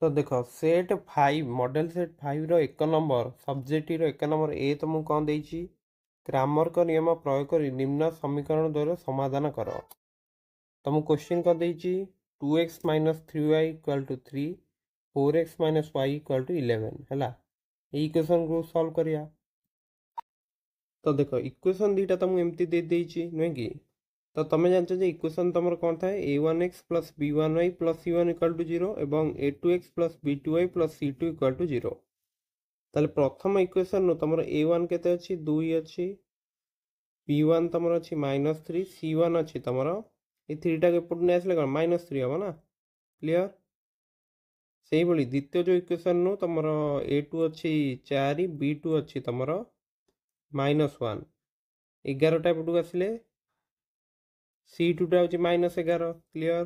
तो देख set 5 model set 5 रो 1 नंबर सब्जेक्ट रो 1 नंबर ए तुमको कौन देइछि क्रैमर का नियम प्रयोग कर निम्न समीकरण द्वारा समाधान कर। तुमको क्वेश्चन कर देइछि 2x minus 3y equal to 3 4x minus Y equal to 11 है इक्वेशन को सॉल्व करिया। तो देख इक्वेशन दीटा तुमको एमती दे देइछि नुहे कि तो तुम जानते जे इक्वेशन तुम कौन था a1x plus b1y plus c1 equal to 0 एवं a2x plus b2y plus c2 equal to 0। ताले प्रथम इक्वेशन नु तुम a1 केते अछि 2 अछि b1 तुम अछि -3 c1 अछि तुम ए 3 टा एपट ने आसले कोन -3 हो ना क्लियर। सेही भली द्वितीय जो इक्वेशन नु तुम a2 अछि 4 b2 अछि तुम -1 11 टा एपट आसले c2 टा अछि -11 क्लियर।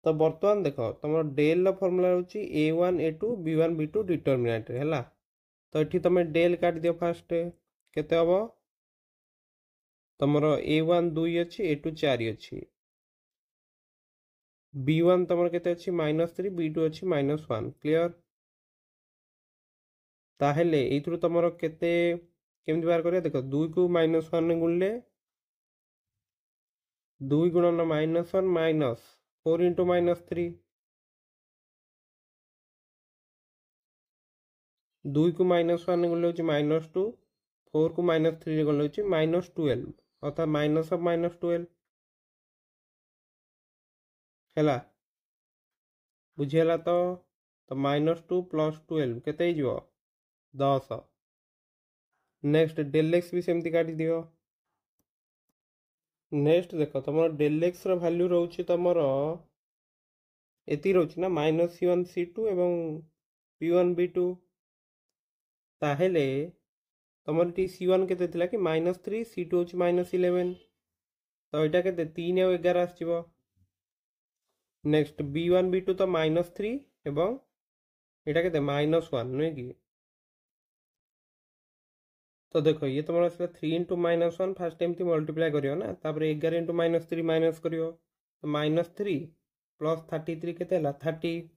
तो बर्तमान देख तुम डेल फर्मूला होची a1 a2 b1 b2 determinant है। तो ये तुम डेल काट दियो फास्ट केते हम तुम a1 2 अच्छी a2 4 अच्छी b1 तुम केते अच्छी -3 b2 अच्छी -1 क्लियर। ताहेले एथुर तुम केते केमति बाहर करिया देख 2 को -1 गुणले 2 गुणन -1 माइनस 4 इंटू -3 2 को -1 गुणले होची -2 4 को -3 गुणले होची -12 अर्थात माइनस ऑफ -12 हैला बुझीला। तो -2 प्लस 12 केते हिजो 10। नेक्स्ट डेल एक्स भी सेमती काटी दियो। नेक्स्ट देख तुम डेल एक्स रो वैल्यू रोची तुमर एति रोची ना -c1 c2 एवं p1 b2 ताहेले तुमर टी c1 केते थिला कि -3 c2 होची -11 तो एटा केते 3 और 11 आसीबो। नेक्स्ट b1 b2 तो -3 एवं एटा केते -1 नुहे कि तो देखो ये तुम्हारा आसला 3 इंटू -1 फास्ट टाइम मल्टीप्लाई करियो ना तापर 11 इंटू -3 माइनस करियो तो -3 प्लस 33 केते हला 30।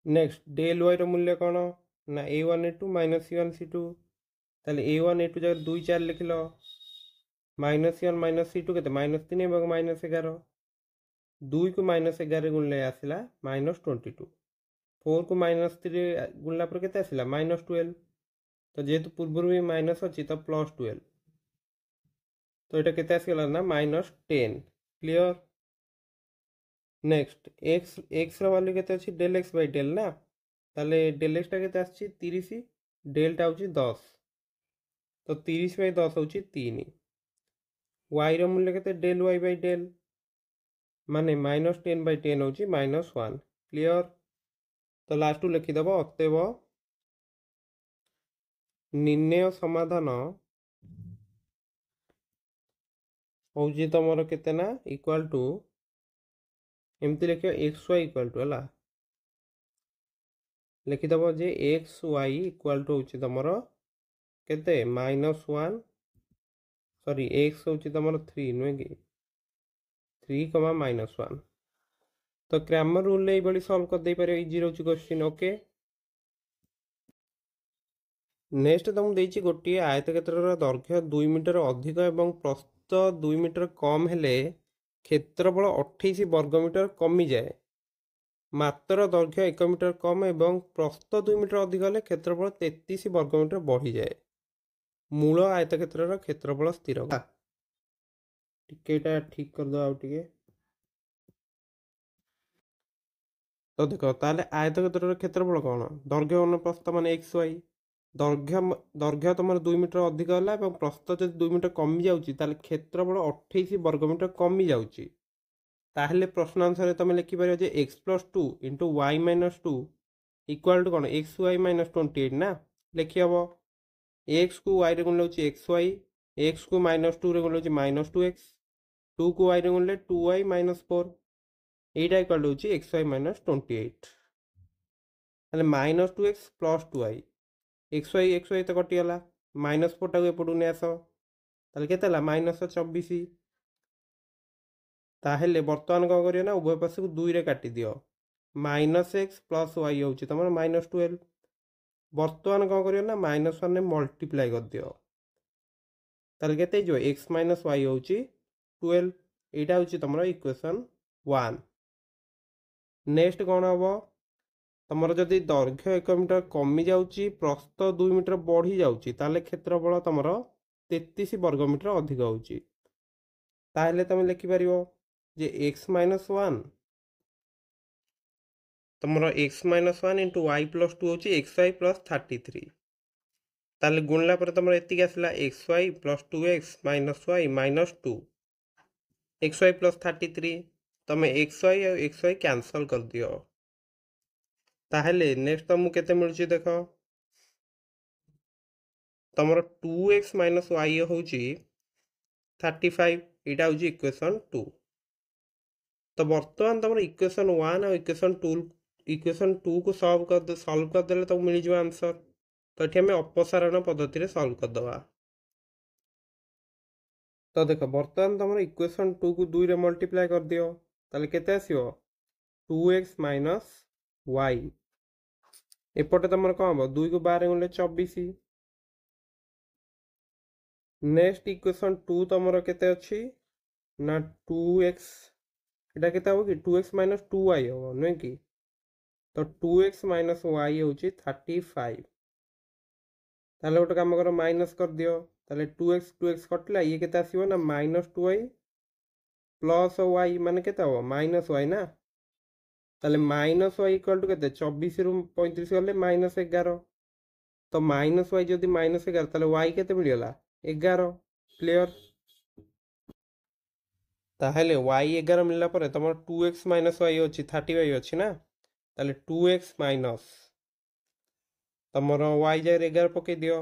नेक्स्ट डेल वाई रो मूल्य कौन ना a1 a2 -c1 c2 ताले a1 a2 जगह 2 4 लिखिलो -c1 -c2 केते -3 एवं -11 2 को -11 गुणले आसला -22 4 को -3 गुणला पर केते आसला -12 तो जेहेतु पूर्व भी माइनस अच्छी तो +12 तो ये केते आसगला ना -10 क्लियर। नेक्स्ट एक्स एक्स रो वैल्यू केते अछि डेल एक्स बाय डेल ना ताले डेल एक्स टा केते आछि 30 डेल टा होछि 10 तो 30 बाय 10 होछि 3 y रो मूल्य केते डेल y बाय डेल माने -10 बाय 10 होछि -1 क्लियर। तो लास्ट टू लिखि दबो अतएव निर्णय समाधान होउछि तमरो केते ना इक्वल टू एमती लिखियो एक्स वाई इक्वल टू है लिखिदब जे एक्स वाई इक्वल टू होछि तमरो केते -1 सॉरी एक्स होछि तमरो 3 नुहे कि 3 -1 तो क्रैमर रूल ए बड़ी सॉल्व कर दे पारे इजी रहउछि क्वेश्चन ओके। नेक्स्ट तुमको देछि गोटे आयतक्षेत्रर दैर्घ्य 2 मीटर अधिक एवं प्रस्थ 2 मीटर कम हेले क्षेत्रफल 28 वर्गमीटर कमी जाए मात्र दैर्घ्य 1 मीटर कम एवं प्रस्थ 2 मीटर अधिक हेले क्षेत्रफल 33 वर्गमीटर बढ़ी जाए मूल आयतक्षेत्रर क्षेत्रफल स्थिर टिकेटा ठीक कर दो आउ टिके। तो देख ताले आयतक्षेत्रर क्षेत्रफल कौन दैर्घ्य प्रस्थ मान एक्स वाई दैर्घ्य दैर्घ्य तुम 2 मीटर अधिक है प्रस्थ जो 2 मीटर कमी जाऊँगी क्षेत्रफल 28 वर्गमीटर कमी जाऊँगी ताहले प्रश्न आंसर तुम लिखिपर जे x plus 2 into y minus 2 equal to कौन एक्स वाई -28 ना लिखी हम एक्स को वाई गुण ले एक्स वाई एक्स को -2 रे गुण ले -2x 2 को वाई गुण ले 2y -4 एटा equal to X Y -28 -2x plus 2y X Y तो कटिगला -4 टाक एपटू नहीं आस ताले केते -24 ताहेले बर्तमान कौन करियो ना उभय पार्श्व को 2 रे काटी दियो -x प्लस वाई होची तमर -12 बर्तमान कौन करियो ना -1 ने मल्टीप्लाई कर दियो ताले केते जो x - y होची 12 एटा होची तमर इक्वेशन 1 नेक्स्ट कौन हबो तमर जदि दैर्घ्य 1 मीटर कमी जाउची प्रस्थ 2 मीटर बढ़ी जाउची ताले क्षेत्रफल तमर 33 वर्ग मीटर अधिक होची ताहले तमे लिखि परिवो जे x - 1 तमर x - 1 इंटू y + 2 होची xy + 33 ताले गुणला पर तमर एतिक आसला xy + 2x - y - 2 xy + 33 तमे xy और xy कैंसल कर दियो ताहले नेक्स्ट तुमको केते मिलुची देखो तमर 2x - y होची 35 एटा होची इक्वेशन 2 तो वर्तमान तमर इक्वेशन 1 और इक्वेशन 2 को सॉल्व कर देले तो मिल जिवो आंसर तो एठी हमें अपसारण पद्धति रे सॉल्व कर दवा तो देखो वर्तमान तमर इक्वेशन 2 को 2 रे मल्टीप्लाई कर दियो ताले केते आसीओ 2x - y एपटे तमर कौन हम 2 को 12 गुणले 24 नेक्स्ट इक्वेशन 2 तमर केते अछि ना 2x एटा केते हो कि 2x - 2y हो नै कि तो 2x - y होची 35 ताले गोटे काम करो माइनस कर दियो ताले 2x कटला ये केते आसीबो ना -2y प्लस y माने केते हो -y ना ताले -y इक्वल टू केते 24 रु 35 गले -11 तो -y जदि -11 ताले y केते मिलियला 11 क्लियर ताहले y 11 मिलला पर तमर 2x - y अछि 35 अछि ना ताले 2x माइनस तमर y जाय 11 पके दियो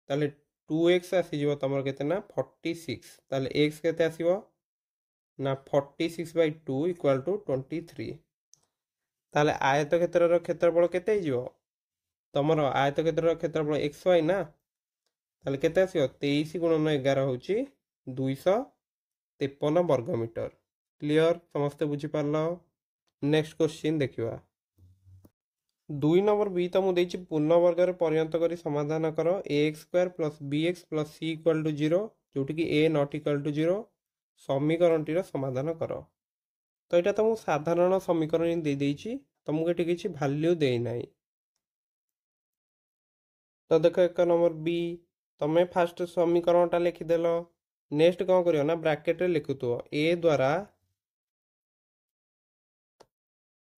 ताले 2x आसी जिवो तमर केते ना 46 ताले x केते आसीबो ना 46/2 इक्वल टू 23 ताले आयतक्षेत्र रो क्षेत्रफल केते जिवो तमर आयतक्षेत्र रो क्षेत्रफल xy ना ताले केते आसीबो 23 * 11 होची 253 वर्ग मीटर क्लियर समस्त बुझी पारलो नेक्स्ट क्वेश्चन देखिवा 2 नंबर बी तो मुझे पूर्ण वर्ग रे परिणत करी समाधान करो ax² + bx + c = 0 जोटी कि a not equal to 0 समीकरण टीर समाधान करो तो यहाँ तुमको साधारण समीकरण दे देइछि तुमको ये किसी वैल्यू दे नाही तो देखो 1 नंबर बी तमे फास्ट समीकरण टा लिखिदेल नेक्स्ट कौन करियो ना ब्रैकेट रे लिखुतो a द्वारा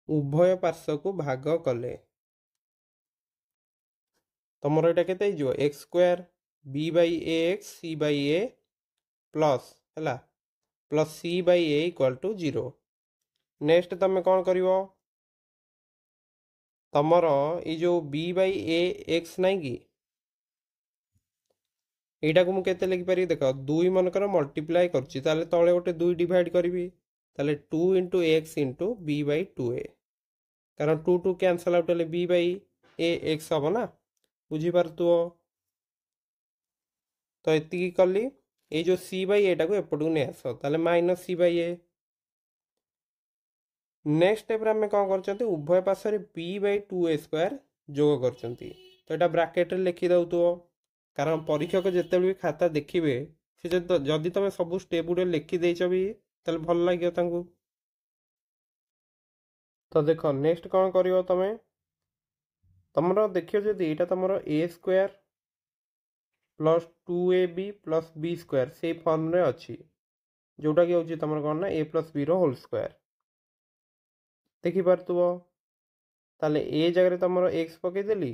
उभय पार्श्व को भाग कले तमर एटा केते जो x² b/ax c/a प्लस हैला प्लस c/a = 0 नेक्स्ट तमे कौन करिवो तमर ई जो b/ax नाही कि एटा को मु केते लिखि पारि देखो 2 मनकर मल्टीप्लाई करछि ताले तळे गोटे 2 डिवाइड करबी ताले 2 * x * b/2a कारण 2 2 कैंसिल आउट ले b/ax हबो ना बुझी पारतुओ तो एतिकी कली ए जो c/a टा को एपटू ने आसो ताले -c/a नेक्स्ट स्टेप रे हम कोन करचंती उभय पार्श्व रे b/2a² जोग करचंती तो एटा ब्रैकेट रे लिखि दउतो कारण परीक्षक जेते भी खाता देखिबे से जदि तमे सब स्टेप गुडे लिखि देइछ भी ताले भल लागियो तांकू तो देखो नेक्स्ट कौन करियो तमे तमरो देखियो जदि एटा तमरो a² + 2ab + b² से फॉर्म रे अछि जोटा कि होची तमरो कोन ना a + b रो होल स्क्वायर देखि पारतुओ ताले a जगह रे तमरो x पके देली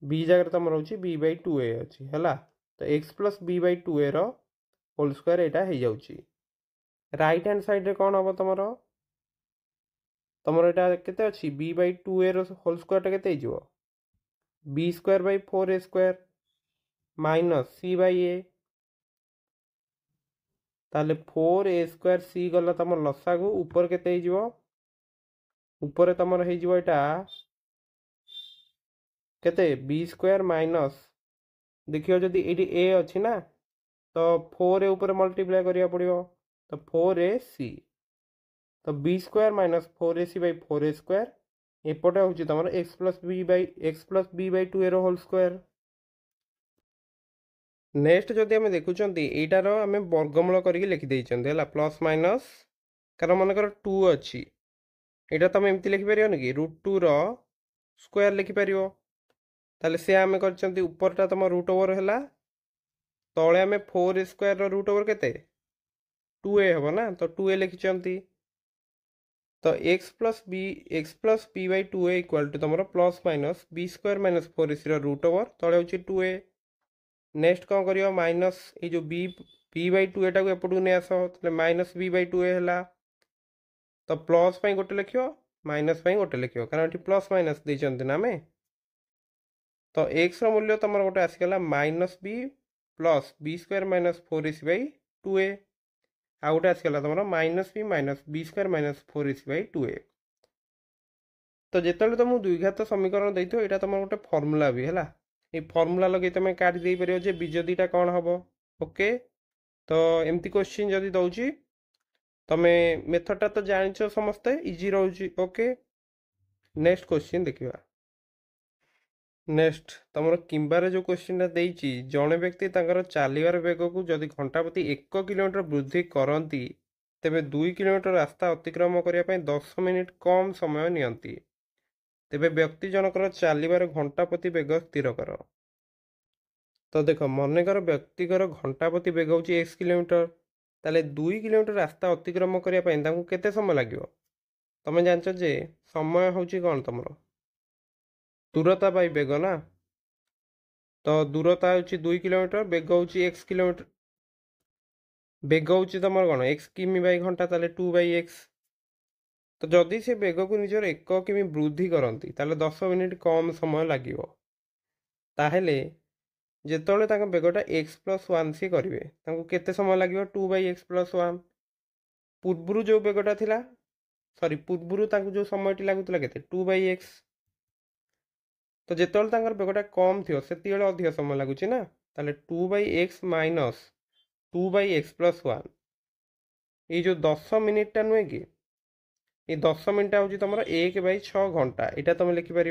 b जगह रे तमरो होची b/2a अछि हैला तो x + b/2a रो होल स्क्वायर एटा हे जाउची राइट हैंड साइड रे कोन हबो तमरो तमरो एटा केते अछि b/2a रो होल स्क्वायर टा केते हिजो b²/4a² माइनस c/a ताले 4a² c गला तमर लसागु ऊपर केते हिजो ऊपर तमर हिजो एटा केते b² माइनस देखियो जदि एडी a अछि ना तो 4 ऊपर मल्टीप्लाई करिया पड़ियो तो 4ac तो b square minus 4ac by 4a square एपटे हूँ तुम x plus b by 2a whole square. Next जदि आम देखुं यीटार आम वर्गमूल करके लिखिदे प्लस माइनस कारण मनकर 2 अच्छी यहाँ तुम एमती लिखिपर कि √2 स्क्वायर लिखिपर ताले से आम कर उपरटा तुम रूट ओवर है तले आम 4a स्क्वायर रूट ओवर के 2a हम ना तो 2a लिखिं तो x plus b by 2a equal to तुम plus minus b square minus 4ac root over तले हूँ 2a। नेक्स्ट कौन कर माइनस ये जो बी बाई 2a टाक एपटू नहीं आस माइनस बी बाई 2a है तो प्लस गोटे लिख माइनस गोटे लिख कारण ये प्लस माइनस देते ना आम तो एक्स मूल्य तुम गोटे आसगला minus b square minus 4ac by 2a आ गोटे आसगला तुम minus b square minus 4ac by 2a। तो जिते तुम द्विघात समीकरण देते यहाँ तुम गोटे फर्मूला भी है ये फर्मूला लगे तुम काट दे पार जे बीजदीटा कौन हम ओके। तो एमती क्वेश्चन जदि दौची तुम्हें मेथडटा तो जान समस्ते इजी रोचे ओके। नेक्स्ट क्वेश्चन देखा नेक्स्ट तुम किंबार जो क्वेश्चन देती जड़े व्यक्ति चलिबार बेग को जदि घंटा प्रति 1 किलोमीटर वृद्धि करती तेबे 2 किलोमीटर रास्ता अतिक्रम करने 10 मिनिट कम समय नियंती तेबे व्यक्ति जनकर चलिबार घंटा प्रति बेग स्थिर कर। तो देख मनकर व्यक्तिकर घंटा प्रति बेग हूँ 1 किलोमीटर ताले 2 किलोमीटर रास्ता अतिक्रम करने केते समय लगे तुम जान जे समय हूँ कौन तुम दूरता बाई बेग ना तो दूरता हूँ 2 किलोमीटर बेग हूँ 1 किलोमीटर बेग हूँ तुम कौन एक्स किमी बाई घंटा ताले 2 बाई एक्स तो जदि से बेग को निजर 1 किमी वृद्धि करती 10 मिनिट कम समय लगे ताहले जिते बेगटा एक्स प्लस 1 सी करेंगे केते समय लगे 2 बाई एक्स प्लस 1 पूर्वर जो बेगटा थिला सॉरी पूर्वर जो समय लगुला के 2 बाई एक्स तो जिते बेगटा कम थी से अधिक समय लगुच ना ताले 2 by x minus 2 by x plus 1 ये जो 10 मिनिटा नुहे कि ये 10 मिनिटा हूँ तुम 1 बाई 6 घंटा यहाँ तुम लिखिपर।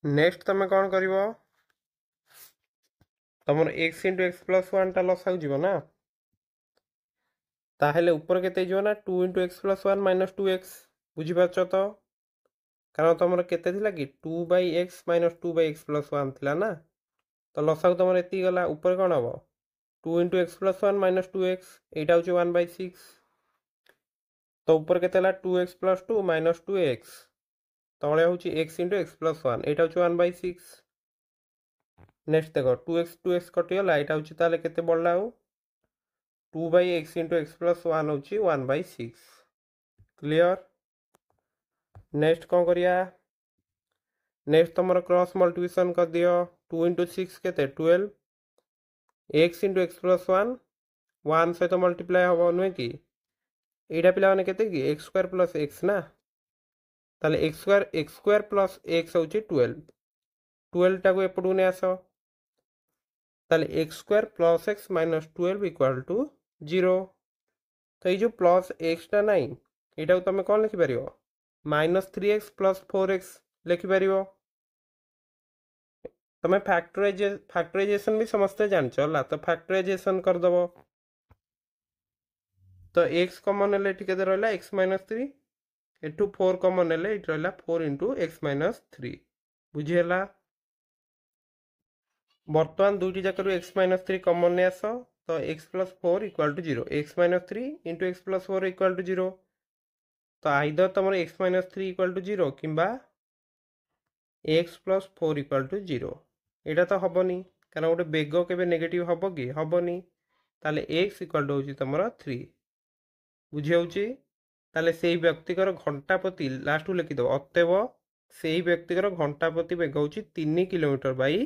नेक्स्ट तुम कौन कर तुम एक्स इंटू एक्स प्लस 1 टा लसाऊ ना ताहले ऊपर केते ना 2 into X plus 1 minus 2x बुझीपार तो कारण तुम केते थिला कि 2 by x minus 2 by x plus 1 थिला ना तो लसाऊ तुम एति गला ऊपर कौन हम 2 into X plus 1 minus 2x यहाँ हूँ 1 बाई 6 तो ऊपर के 2x प्लस 2 माइनस 2x तले हूँ एक्स इंटू एक्स प्लस 1 यहाँ हूँ 1 बाई 6। नेक्स्ट देख 2x कटिगला यहाँ हूँ ताले केते बढ़ला 2 by x into X plus 1 हूँ 1 बाई 6 क्लियर। नेक्स्ट कौन करिया नेक्स्ट तुम क्रॉस मल्टीप्लिकेशन कर दियो 2 इंटू 6 के 12 एक्स इंटू एक्स प्लस 1 सहित मल्टीप्लाई हम नुहे कि यहाँ पिला मैंने केते कि एक्स स्क्वायर प्लस एक्स ना ताले एक्स स्क्वायर प्लस एक्स हूँ 12 टाक एपटू नहीं आस ताले X square plus X minus 12 equal to 0 तो ये जो प्लस एक्स टा नाई यहाँ तुम कौन लिखिपर माइनस 3x प्लस 4x लिखिपर तुम फैक्टराइजेशन भी समस्ते जानच तो फैक्टराइजेशन करदेव तो x कमन है ये रहा एक्स माइनस 3 एठू 4 कमन है ये रहा 4 इंटू एक्स माइनस 3 बुझीगला। बर्तमान दुईटी जाकर एक्स माइनस 3 कमन नहीं आस तो x plus 4 equal to 0 X minus 3 into X plus 4 equal to 0 तो आइदर तुम एक्स माइनस 3 इक्वाल टू 0 कि एक्स प्लस 4 इक्वाल टू 0 यहाँ तो हेनी कारण गोटे बेग के नेगेटिव हम कि हेनी ताले एक्स इक्वाल टू हूँ तुम 3 बुझी ताले से व्यक्तिकर घंटा प्रति लास्ट लिखिदेव अतएव से ही व्यक्तिकर घंटा प्रति बेग हूँ 3 किलोमीटर बाई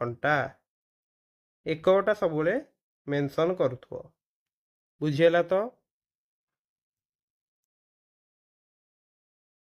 घंटा एकटा सब मेंशन करुथो बुझीगला तो।